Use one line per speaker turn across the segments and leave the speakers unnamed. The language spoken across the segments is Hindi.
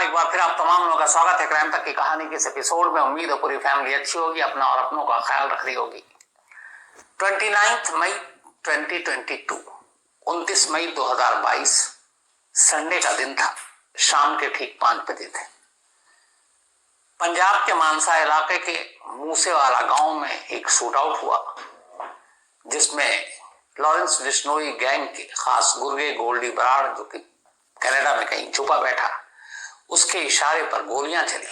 एक बार फिर आप तमाम लोगों का स्वागत है क्राइम तक की कहानी के इस एपिसोड में। उम्मीद है पूरी फैमिली अच्छी होगी, अपना और अपनों का ख्याल रख रही होगी। 29 मई 2022, 29 मई 2022 संडे का दिन था। शाम के ठीक 5 बजे थे। पंजाब के मानसा इलाके के मूसेवाला गांव में एक शूट आउट हुआ, जिसमें लॉरेंस बिश्नोई गैंग के खास गुर्गे गोल्डी बराड़, जो कि कनाडा में कहीं छुपा बैठा, उसके इशारे पर गोलियां चली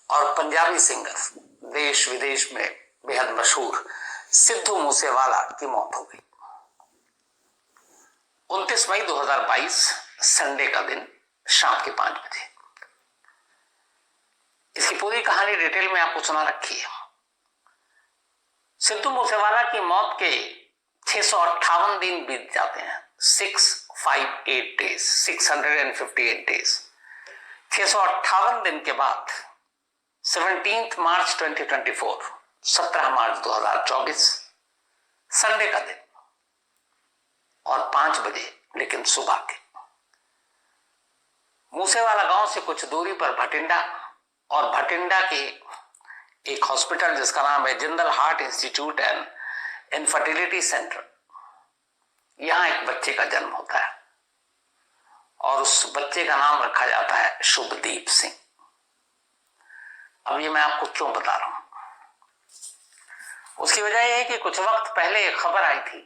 और पंजाबी सिंगर, देश विदेश में बेहद मशहूर सिद्धू मूसेवाला की मौत हो गई। 29 मई 2022 संडे का दिन शाम के 5 बजे। इसकी पूरी कहानी डिटेल में आपको सुना रखी है। सिद्धू मूसेवाला की मौत के 658 दिन बीत जाते हैं। 658 डेज, 658 डेज। 658 दिन के बाद 17 मार्च 2024, 17 मार्च 2024 संडे का दिन और 5 बजे, लेकिन सुबह के, मूसेवाला गांव से कुछ दूरी पर भटिंडा और भटिंडा के एक हॉस्पिटल जिसका नाम है Jindal heart institute and infertility centre, यहां एक बच्चे का जन्म होता है और उस बच्चे का नाम रखा जाता है शुभदीप सिंह। अब ये मैं आपको क्यों बता रहा हूं, उसकी वजह यह है कि कुछ वक्त पहले एक खबर आई थी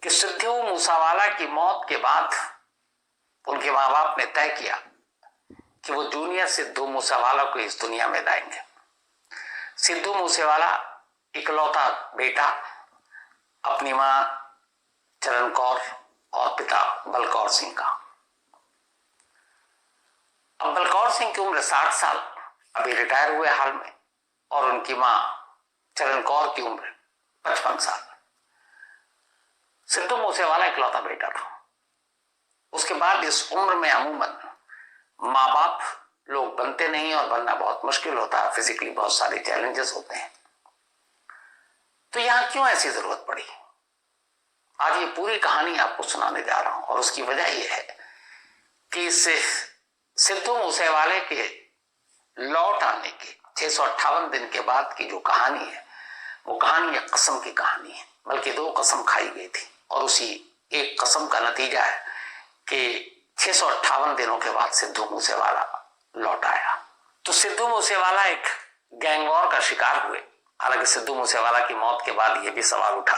कि सिद्धू मूसेवाला की मौत के बाद उनके मां बाप ने तय किया कि वो जूनियर सिद्धू मूसेवाला को इस दुनिया में लाएंगे। सिद्धू मूसेवाला इकलौता बेटा, अपनी मां चरण कौर और पिता बलकौर सिंह का। अब बलकौर सिंह की उम्र 60 साल, अभी रिटायर हुए हाल में, और उनकी मां चरण कौर की उम्र 55 साल। सिद्धू मूसेवाला इकलौता बेटा था। उसके बाद इस उम्र में अमूमन माँ बाप लोग बनते नहीं और बनना बहुत मुश्किल होता है, फिजिकली बहुत सारे चैलेंजेस होते हैं। तो यहां क्यों ऐसी जरूरत पड़ी, आज ये पूरी कहानी आपको सुनाने जा रहा हूं। और उसकी वजह यह है कि इस सिद्धू मूसेवाले के लौट आने के 658 दिन के बाद की जो कहानी है, वो कहानी एक कसम की कहानी है, बल्कि 2 कसम खाई गई थी और उसी एक कसम का नतीजा है कि 658 दिनों के बाद सिद्धू मूसेवाला लौट आया। तो सिद्धू मूसेवाला एक गैंग वॉर का शिकार हुए। हालांकि सिद्धू मूसेवाला की मौत के बाद यह भी सवाल उठा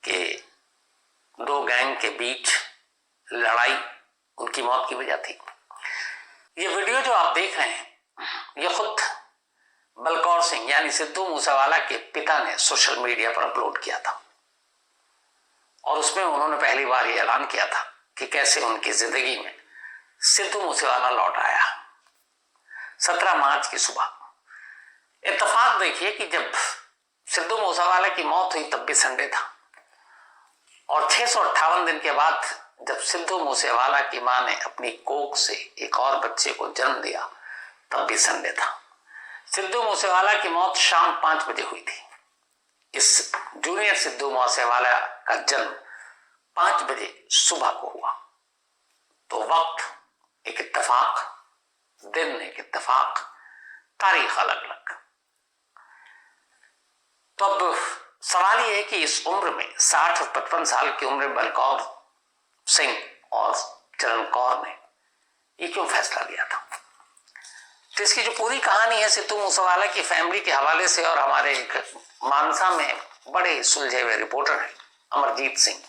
कि 2 गैंग के बीच लड़ाई उनकी मौत की वजह थी। ये वीडियो जो आप देख रहे हैं, ये खुद बलकौर सिंह यानी सिद्धू मूसेवाला के पिता ने सोशल मीडिया पर अपलोड किया था और उसमें उन्होंने पहली बार ये ऐलान किया था कि कैसे उनकी जिंदगी में सिद्धू मूसेवाला लौट आया। 17 मार्च की सुबह। इत्तेफाक देखिए कि जब सिद्धू मूसेवाला की मौत हुई तब भी संडे था और 658 दिन के बाद जब सिद्धू मूसेवाला की मां ने अपनी कोख से एक और बच्चे को जन्म दिया तब भी संडे था। सिद्धू मूसेवाला की मौत शाम 5 बजे हुई थी। इस जूनियर सिद्धू मूसेवाला का जन्म 5 बजे सुबह को हुआ। तो वक्त एक इत्तेफाक, दिन एक इत्तेफाक, तारीख अलग अलग। तो अब सवाल यह है कि इस उम्र में 60 और 55 साल की उम्र में बलकौर सिंह और चरण कौर ने ये क्यों फैसला लिया था। तो इसकी जो पूरी कहानी है सिद्धू मूसेवाला की फैमिली के हवाले से, और हमारे एक मानसा में बड़े सुलझे हुए रिपोर्टर हैं अमरजीत सिंह।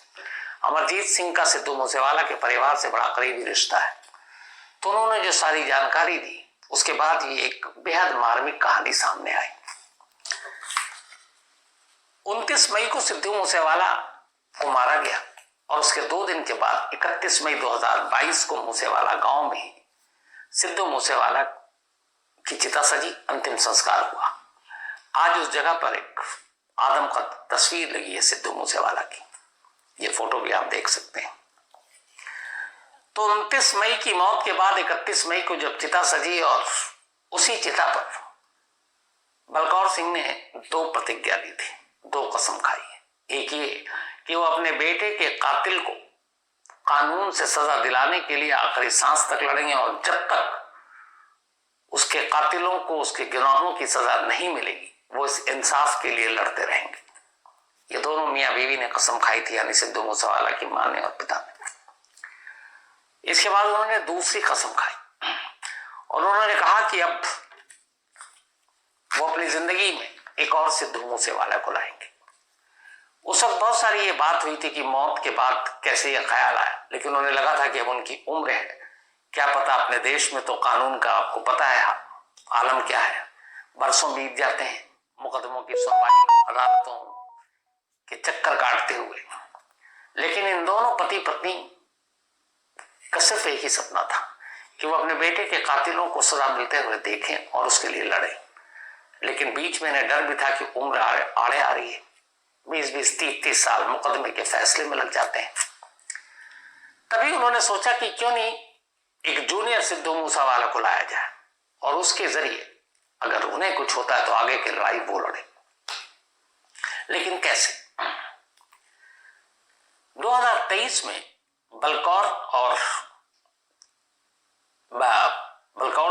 अमरजीत सिंह का सिद्धू मूसेवाला के परिवार से बड़ा करीबी रिश्ता है। तो उन्होंने जो सारी जानकारी दी, उसके बाद ये एक बेहद मार्मिक कहानी सामने आई। 29 मई को सिद्धू मूसेवाला को मारा गया और उसके 2 दिन के बाद 31 मई 2022 को मूसेवाला गांव में सिद्धू मूसेवाला की चिता सजी, अंतिम संस्कार हुआ। आज उस जगह पर एक आदम का तस्वीर लगी है सिद्धू मूसेवाला की, ये फोटो भी आप देख सकते हैं। तो 29 मई की मौत के बाद 31 मई को जब चिता सजी और उसी चिता पर बलकौर सिंह ने 2 प्रतिज्ञा ली थी, 2 कसम खाई है। एक ये कि वो अपने बेटे के कातिल को कानून से सजा दिलाने के लिए आखिरी सांस तक लड़ेंगे और जब तक उसके कातिलों को उसके गुनाहों की सजा नहीं मिलेगी वो इस इंसाफ के लिए लड़ते रहेंगे। ये दोनों मियां बीवी ने कसम खाई थी, यानी सिद्धू मूसेवाला की मां ने और पिता ने। इसके बाद उन्होंने दूसरी कसम खाई और उन्होंने कहा कि अब वो अपनी जिंदगी में एक और सिद्धू मूसेवाला को लाएंगे। उस वक्त बहुत सारी ये बात हुई थी कि मौत के बाद कैसे ये ख्याल आया, लेकिन उन्हें लगा था कि अब उनकी उम्र है, क्या पता अपने देश में तो कानून का आपको पता है आलम क्या है, बरसों बीत जाते हैं मुकदमों की सुनवाई अदालतों के चक्कर काटते हुए। लेकिन इन दोनों पति पत्नी का सिर्फ एक ही सपना था कि वो अपने बेटे के कातिलों को सजा मिलते हुए देखें और उसके लिए लड़ें। लेकिन बीच में इन्हें डर भी था कि उम्र आड़े आ रही है, 20-20, 30-30 साल मुकदमे के फैसले में लग जाते हैं। तभी उन्होंने सोचा कि क्यों नहीं एक जूनियर सिद्धू मूसेवाला को लाया जाए और उसके जरिए अगर उन्हें कुछ होता है तो आगे की लड़ाई वो लड़े। लेकिन कैसे? 2023 में बलकौर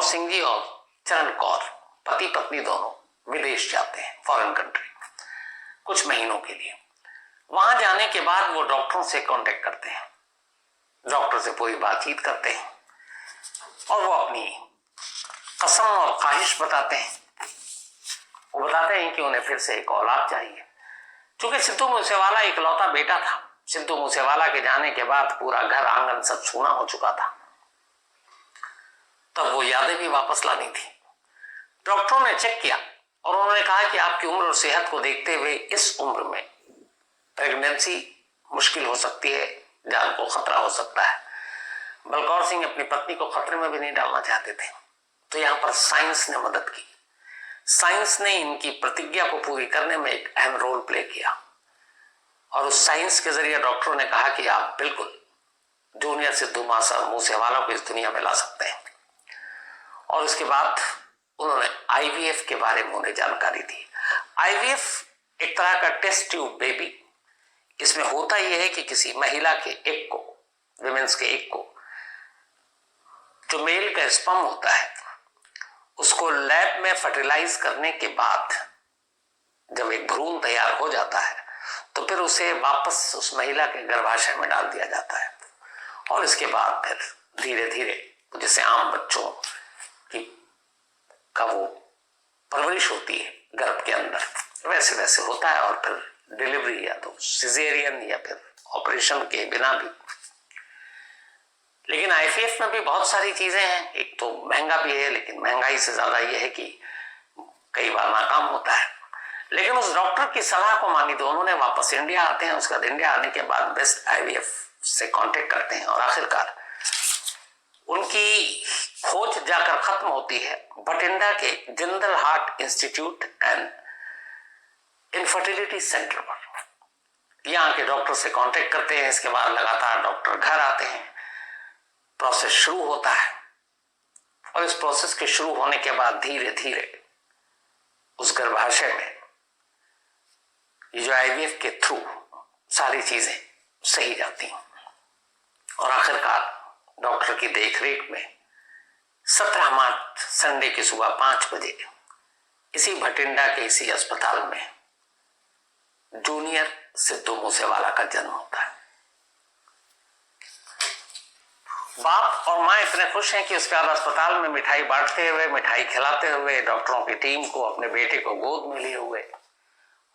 सिंह जी और चरण कौर पति पत्नी दोनों विदेश जाते हैं, फॉरेन कंट्री, कुछ महीनों के लिए। वहां जाने के बाद वो डॉक्टरों से कांटेक्ट करते हैं, डॉक्टर से पूरी बातचीत करते हैं और वो अपनी कसम और ख्वाहिश बताते हैं। वो बताते हैं कि उन्हें फिर से एक औलाद चाहिए। चूंकि सिद्धू मूसेवाला इकलौता बेटा था, सिद्धू मूसेवाला के जाने के बाद पूरा घर आंगन सब सूना हो चुका था, तब वो यादें भी वापस लानी थी। डॉक्टरों ने चेक किया और उन्होंने कहा कि आपकी उम्र और सेहत को देखते हुए इस उम्र में प्रेगनेंसी मुश्किल हो सकती है, जान को खतरा हो सकता है। बलकौर सिंह अपनी पत्नी को खतरे में भी नहीं डालना चाहते थे, तो यहां पर साइंस ने मदद की। साइंस ने इनकी प्रतिज्ञा को पूरी करने में एक अहम रोल प्ले किया और उस साइंस के जरिए डॉक्टरों ने कहा कि आप बिल्कुल जूनियर सिद्धू मूसेवाला को इस दुनिया में ला सकते हैं। और उसके बाद उन्होंने आईवीएफ के बारे में उन्हें जानकारी दी। आईवीएफ एक तरह का टेस्ट ट्यूब बेबी। इसमें होता यह है कि किसी महिला के एग को, विमेंस के एग को, जो मेल का स्पर्म होता है, उसको लैब में फर्टिलाइज करने के बाद जब एक भ्रूण तैयार हो जाता है तो फिर उसे वापस उस महिला के गर्भाशय में डाल दिया जाता है और इसके बाद फिर धीरे धीरे जैसे आम बच्चों की का वो परवरिश होती है गर्भ के अंदर, वैसे वैसे होता है और फिर डिलीवरी या तो सिजेरियन या फिर ऑपरेशन के बिना भी। लेकिन आईवीएफ में भी बहुत सारी चीजें हैं। एक तो महंगा भी है, लेकिन महंगाई से ज्यादा यह है कि कई बार नाकाम होता है। लेकिन उस डॉक्टर की सलाह को मानी तो उन्होंने वापस इंडिया आते हैं। उसका इंडिया आने के बाद बेस्ट आईवीएफ से कांटेक्ट करते हैं और आखिरकार उनकी खोज जाकर खत्म होती है बठिंडा के Jindal heart institute and infertility centre पर। यहाँ के डॉक्टर से कांटेक्ट करते हैं। इसके बाद लगातार डॉक्टर घर आते हैं, प्रोसेस शुरू होता है और इस प्रोसेस के शुरू होने के बाद धीरे धीरे उस गर्भाशय में ये जो आईवीएफ के थ्रू सारी चीजें सही जाती हैं और आखिरकार डॉक्टर की देखरेख में 17 मार्च संडे की सुबह 5 बजे इसी भटिंडा के इसी अस्पताल में जूनियर सिद्धू मूसेवाला का जन्म होता है। बाप और मां इतने खुश हैं कि उसके बाद अस्पताल में मिठाई बांटते हुए, मिठाई खिलाते हुए, डॉक्टरों की टीम को अपने बेटे को गोद में लिए हुए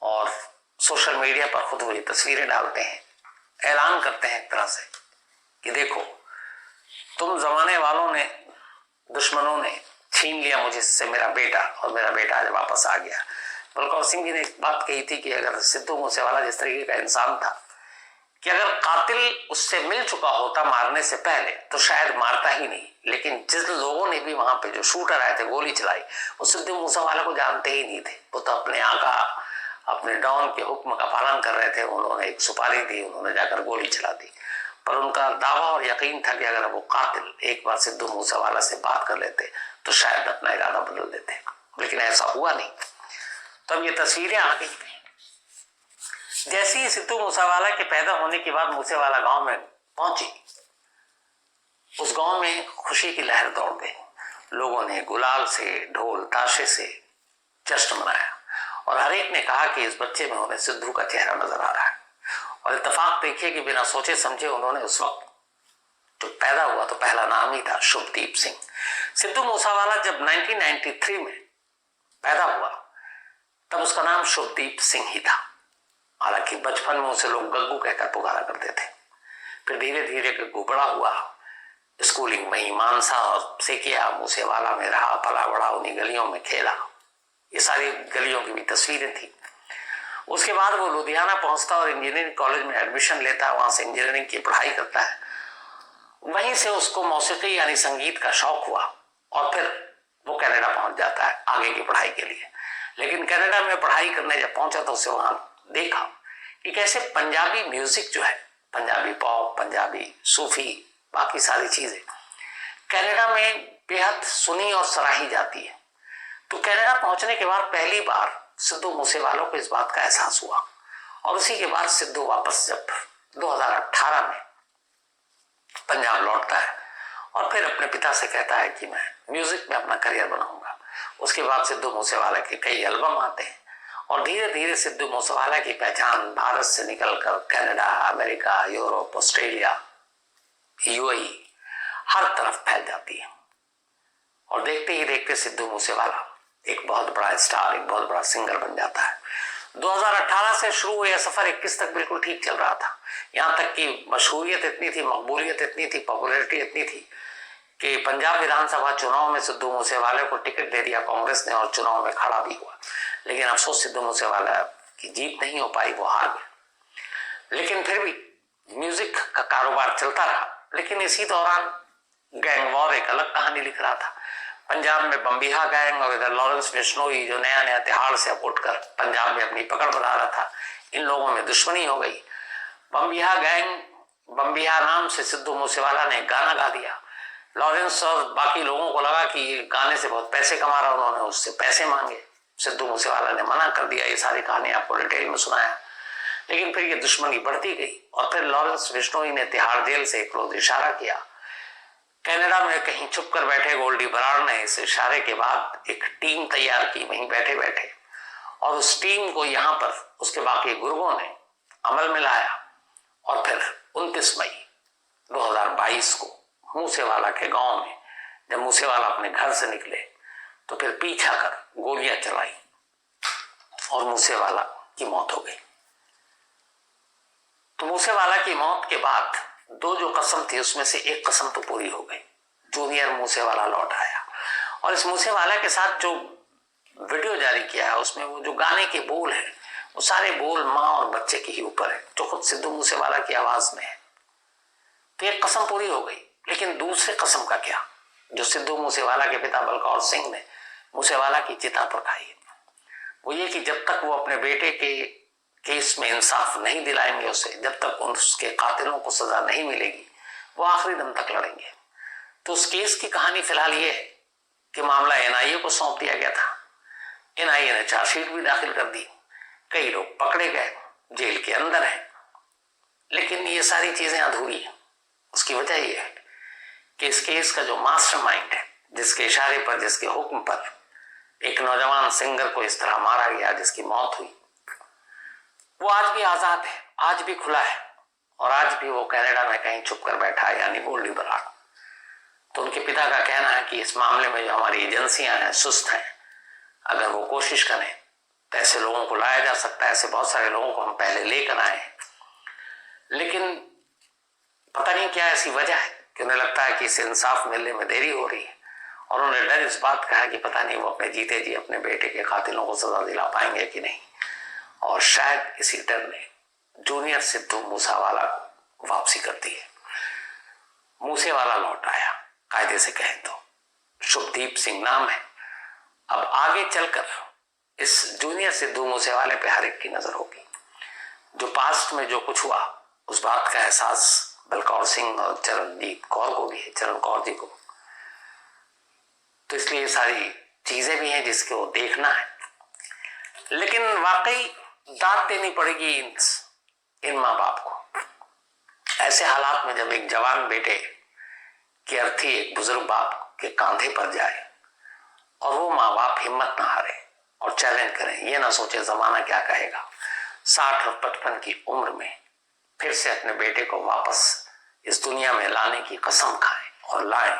और सोशल मीडिया पर खुद वो ये तस्वीरें डालते हैं, ऐलान करते हैं एक तरह से कि देखो तुम जमाने वालों ने, दुश्मनों ने छीन लिया मुझसे मेरा बेटा और मेरा बेटा आज वापस आ गया। बलकौर सिंह जी ने एक बात कही थी कि अगर सिद्धू मूसेवाला जिस तरीके का इंसान था कि अगर कातिल उससे मिल चुका होता मारने से पहले तो शायद मारता ही नहीं, लेकिन जिस लोगों ने भी वहां पे जो शूटर आए थे गोली चलाई वो सिद्धू मूसेवाला को जानते ही नहीं थे। वो तो अपने आका, अपने डॉन के हुक्म का पालन कर रहे थे। उन्होंने एक सुपारी दी, उन्होंने जाकर गोली चला दी, पर उनका दावा और यकीन था कि अगर वो कातिल एक बार सिद्धू मूसेवाला से बात कर लेते तो शायद अपना इरादा बदल देते, लेकिन ऐसा हुआ नहीं। तो अब ये तस्वीरें आ गई थी। जैसे ही सिद्धू मूसेवाला के पैदा होने के बाद मूसेवाला गांव में पहुंची। उस गांव में खुशी की लहर दौड़ गई। लोगों ने गुलाल से, ढोल ताशे से जश्न मनाया और हर एक ने कहा कि इस बच्चे में उन्हें सिद्धू का चेहरा नजर आ रहा है। और इत्तेफाक देखिए कि बिना सोचे समझे उन्होंने उस वक्त जो पैदा हुआ तो पहला नाम ही था शुभदीप सिंह। सिद्धू मूसेवाला जब 1993 में पैदा हुआ तब उसका नाम शुभदीप सिंह ही था। हालांकि बचपन में उसे लोग गग्गू कहकर पुकारा करते थे। फिर धीरे धीरे गग्गू बड़ा हुआ, स्कूलिंग वहीं मानसा से किया, मूसेवाला में रहा, पला बड़ा, उन्हीं गलियों में खेला। ये सारी गलियों की भी तस्वीरें थी। उसके बाद वो लुधियाना पहुंचता और इंजीनियरिंग कॉलेज में एडमिशन लेता है, वहां से इंजीनियरिंग की पढ़ाई करता है। वहीं से उसको मौसीकी यानी संगीत का शौक हुआ और फिर वो कनाडा पहुंच जाता है आगे की पढ़ाई के लिए। लेकिन कनाडा में पढ़ाई करने जब पहुंचा तो उसे वहां देखा कि कैसे पंजाबी म्यूजिक जो है, पंजाबी पॉप, पंजाबी सूफी, बाकी सारी चीजें कनाडा में बेहद सुनी और सराही जाती है। तो कनाडा पहुंचने के बाद पहली बार सिद्धू मूसेवाला को इस बात का एहसास हुआ और उसी के बाद सिद्धू वापस जब 2018 में पंजाब लौटता है और फिर अपने पिता से कहता है कि मैं म्यूजिक में अपना करियर बनाऊंगा। उसके बाद सिद्धू मूसेवाला के कई एल्बम आते हैं और धीरे धीरे सिद्धू मूसेवाला की पहचान भारत से निकलकर Canada, America, Europe, Australia, UAE हर तरफ फैल जाती है। और देखते ही देखते सिद्धू मूसेवाला एक बहुत बड़ा स्टार, एक बहुत बड़ा सिंगर बन जाता है। 2018 से शुरू हुआ सफर 21 तक बिल्कुल ठीक चल रहा था। यहाँ तक कि मशहूरियत इतनी थी, मकबूलियत इतनी थी, पॉपुलैरिटी इतनी थी कि पंजाब विधानसभा चुनाव में सिद्धू मूसेवाले को टिकट दे दिया कांग्रेस ने और चुनाव में खड़ा भी हुआ। लेकिन अफसोस सिद्धू मूसेवाला की जीत नहीं हो पाई, वो हार गए। लेकिन फिर भी म्यूजिक का कारोबार चलता रहा। लेकिन इसी दौरान गैंग वॉर एक अलग कहानी लिख रहा था। पंजाब में बम्बिहा गैंग और इधर लॉरेंस बिश्नोई जो नया नया तिहाड़ से उठकर पंजाब में अपनी पकड़ बना रहा था, इन लोगों में दुश्मनी हो गई। बम्बिहा गैंग, बम्बिहा नाम से सिद्धू मूसेवाला ने गाना गा दिया। लॉरेंस और बाकी लोगों को लगा कि ये गाने से बहुत पैसे कमा रहा, उन्होंने उससे पैसे मांगे। सिद्धू मूसेवाला ने मना कर दिया। ये सारी कहानी आपको डिटेल में सुनाया। लेकिन फिर ये दुश्मनी बढ़ती गई और फिर लॉरेंस बिश्नोई ने तिहाड़ जेल से एक रोज इशारा किया। कनाडा में कहीं छुप कर बैठे गोल्डी बराड़ ने इस इशारे के बाद एक टीम तैयार की वहीं बैठे बैठे, और उस टीम को यहाँ पर उसके बाकी गुर्गों ने अमल में लाया। और फिर 29 मई 2022 को मूसेवाला के गांव में जब मूसेवाला अपने घर से निकले तो फिर पीछा कर गोलियां चलाई और मूसेवाला की मौत हो गई। तो मूसेवाला की मौत के बाद दो जो कसम थी उसमें से एक कसम तो पूरी हो गई। जूनियर मूसेवाला लौट आया और इस मूसेवाला के साथ जो वीडियो जारी किया है उसमें वो जो गाने के बोल है वो सारे बोल माँ और बच्चे के ही ऊपर है, जो खुद सिद्धू मूसेवाला की आवाज में है। तो एक कसम पूरी हो गई। लेकिन दूसरे कसम का क्या, जो सिद्धू मूसेवाला के पिता बलकौर सिंह ने मूसेवाला की चिता पर खाई है, वो ये कि जब तक वो अपने बेटे के केस में इंसाफ नहीं दिलाएंगे उसे, जब तक उसके कातिलों को सजा नहीं मिलेगी, वो आखिरी दम तक लड़ेंगे। तो उस केस की कहानी फिलहाल ये है कि मामला एनआईए को सौंप दिया गया था। एनआईए ने चार्जशीट भी दाखिल कर दी, कई लोग पकड़े गए, जेल के अंदर हैं। लेकिन ये सारी चीजें अधूरी है। उसकी वजह यह है कि इस केस का जो मास्टरमाइंड है, जिसके इशारे पर, जिसके हुक्म पर एक नौजवान सिंगर को इस तरह मारा गया, जिसकी मौत हुई, वो आज भी आजाद है, आज भी खुला है और आज भी वो कनाडा में कहीं छुप कर बैठा है, यानी गोल्डी बराड़। तो उनके पिता का कहना है कि इस मामले में जो हमारी एजेंसियां हैं सुस्त हैं, अगर वो कोशिश करें तो ऐसे लोगों को लाया जा सकता है। ऐसे बहुत सारे लोगों को हम पहले लेकर आए हैं, लेकिन पता नहीं क्या ऐसी वजह है कि उन्हें लगता है कि इसे इंसाफ मिलने में देरी हो रही है और उन्हें डर इस बात का है कि पता नहीं वो अपने जीते जी अपने बेटे के कातिलों को सजा दिला पाएंगे कि नहीं। और शायद इसी डर ने जूनियर सिद्धू मूसेवाला को वापसी कर दी है। मूसेवाला लौट आया, कायदे से कहें तो शुभदीप सिंह नाम है। अब आगे चलकर इस जूनियर सिद्धू मूसेवाले पे हर एक की नजर होगी। जो पास्ट में जो कुछ हुआ उस बात का एहसास बलकौर सिंह और चरणजीत कौर को भी है, चरण कौर जी को। तो इसलिए सारी चीजें भी हैं जिसको देखना है। लेकिन वाकई दाद देनी पड़ेगी इन माँ बाप को। ऐसे हालात में जब एक जवान बेटे की अर्थी एक बुजुर्ग बाप के कांधे पर जाए और वो माँ बाप हिम्मत ना हारे और चैलेंज करें, ये ना सोचे जमाना क्या कहेगा, 60 और 55 की उम्र में फिर से अपने बेटे को वापस इस दुनिया में लाने की कसम खाएं और लाएं,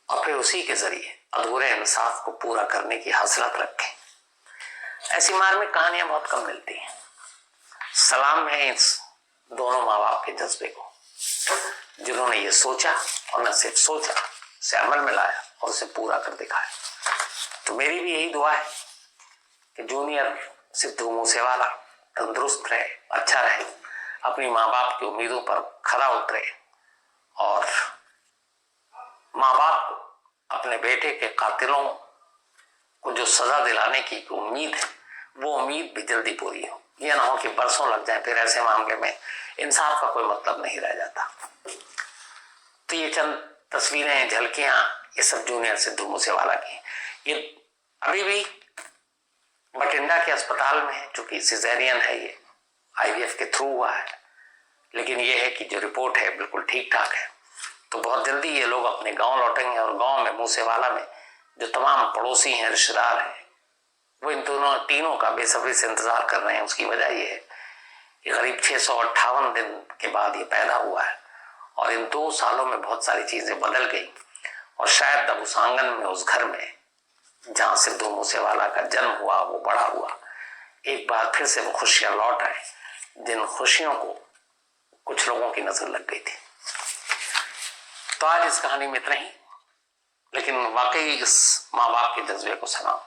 और फिर उसी के जरिए अधूरे इंसाफ को पूरा करने की हसरत रखें। ऐसी मार्मिक कहानियां बहुत कम मिलती हैं। सलाम है इस दोनों माँ बाप के जज्बे को, जिन्होंने ये सोचा और न सिर्फ सोचा, उसे अमल में लाया और उसे पूरा कर दिखाया। तो मेरी भी यही दुआ है कि जूनियर सिद्धू मूसेवाला तंदुरुस्त रहे, अच्छा रहे, अपनी माँ बाप की उम्मीदों पर खरा उतरे और माँ बाप को अपने बेटे के कातिलों को जो सजा दिलाने की उम्मीद है, वो उम्मीद भी जल्दी पूरी हो। यह ना हो कि बरसों लग जाए, फिर ऐसे मामले में इंसाफ का कोई मतलब नहीं रह जाता। तो ये चंद तस्वीरें, झलकियां, ये सब जूनियर सिद्धू मूसेवाला की। ये अभी भी बठिंडा के अस्पताल में है, चूंकि सिजेरियन है, ये IVF के थ्रू हुआ है, लेकिन ये है कि जो रिपोर्ट है बिल्कुल ठीक ठाक है। तो बहुत जल्दी ये लोग अपने गांव लौटेंगे और गांव में मूसेवाला में जो तमाम पड़ोसी हैं, रिश्तेदार हैं, वो इन दोनों तीनों का बेसब्री से इंतजार कर रहे हैं। उसकी वजह ये है कि करीब 658 दिन के बाद ये पैदा हुआ है और इन 2 सालों में बहुत सारी चीजें बदल गई और शायद अब उस आंगन में, उस घर में जहां सिद्धू मूसेवाला का जन्म हुआ, वो बड़ा हुआ, एक बार फिर से वो खुशियां लौट आए, जिन खुशियों को कुछ लोगों की नजर लग गई थी। तो आज इस कहानी में इतना ही, लेकिन वाकई इस माँ बाप के जज्बे को सलाम।